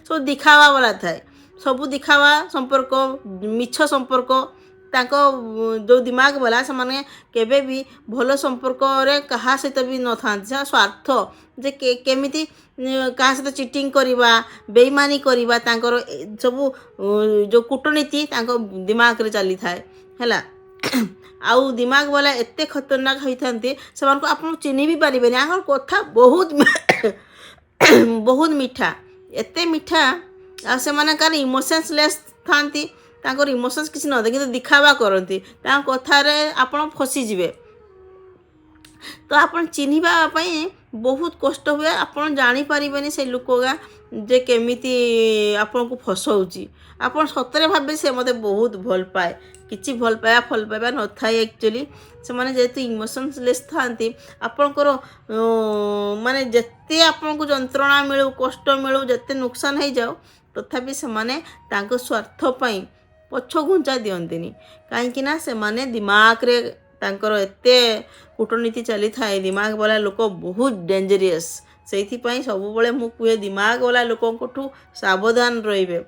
ସବୁ ଦିଖାवा ବାଲା ଥାଏ। ସବୁ ଦିଖାवा ସମ୍ପର୍କ, ମିଛ ସମ୍ପର୍କ। ତାଙ୍କ ଯେଉଁ ଦିମାଗ ବାଲା ସେମାନେ କେବେ ବି ଭଲ ସମ୍ପର୍କରେ କାହା ସହିତ ବି ନଥାନ୍ତି। ସେ ସ୍ୱାର୍ଥ ଯେ କେମିତି କାହା ସହିତ ଚିଟିଂ କରିବା, ବେଇମାନି କରିବା, ତାଙ୍କର ସବୁ ଯେଉଁ କୂଟନୀତି ତାଙ୍କ ଦିମାଗରେ ଚାଲିଥାଏ ହେଲା। ଆଉ ଦିମାଗ ବାଲା ଏତେ ଖତରନାକ ହୋଇଥାନ୍ତି, ସେମାନଙ୍କୁ ଆପଣ ଚିହ୍ନି ବି ପାରିବେନି। ତାଙ୍କର କଥା ବହୁତ ବହୁତ ମିଠା, ଏତେ ମିଠା। ଆଉ ସେମାନେ କାହାର ଇମୋସନ୍ସଲେସ୍ ଥାନ୍ତି, ତାଙ୍କର ଇମୋସନ୍ସ କିଛି ନଥାଏ, କିନ୍ତୁ ଦିଖାवा କରନ୍ତି। ତାଙ୍କ କଥାରେ ଆପଣ ଫସିଯିବେ। ତ ଆପଣ ଚିହ୍ନିବା ପାଇଁ ବହୁତ କଷ୍ଟ ହୁଏ। ଆପଣ ଜାଣିପାରିବେନି ସେ ଲୋକଗା ଯେ କେମିତି ଆପଣଙ୍କୁ ଫସଉଛି। ଆପଣ ସତରେ ଭାବେ ସେ ମୋତେ ବହୁତ ଭଲ ପାଏ। କିଛି ଭଲ ପାଇବା ନଥାଏ ଆକ୍ଚୁଆଲି। ସେମାନେ ଯେହେତୁ ଇମୋସନ୍ସଲେସ୍ ଥାନ୍ତି, ଆପଣଙ୍କର ମାନେ ଯେତେ ଆପଣଙ୍କୁ ଯନ୍ତ୍ରଣା ମିଳୁ, କଷ୍ଟ ମିଳୁ, ଯେତେ ନୁକସାନ ହେଇଯାଉ, ତଥାପି ସେମାନେ ତାଙ୍କ ସ୍ୱାର୍ଥ ପାଇଁ ପଛ ଘୁଞ୍ଚା ଦିଅନ୍ତିନି। କାହିଁକି ନା ସେମାନେ ଦିମାଗରେ ତାଙ୍କର ଏତେ କୂଟନୀତି ଚାଲିଥାଏ। ଦିମାଗ ବାଲା ଲୋକ ବହୁତ ଡେଞ୍ଜରିୟସ୍। ସେଇଥିପାଇଁ ସବୁବେଳେ ମୁଁ କୁହେ ଦିମାଗ ବାଲା ଲୋକଙ୍କଠୁ ସାବଧାନ ରହିବେ।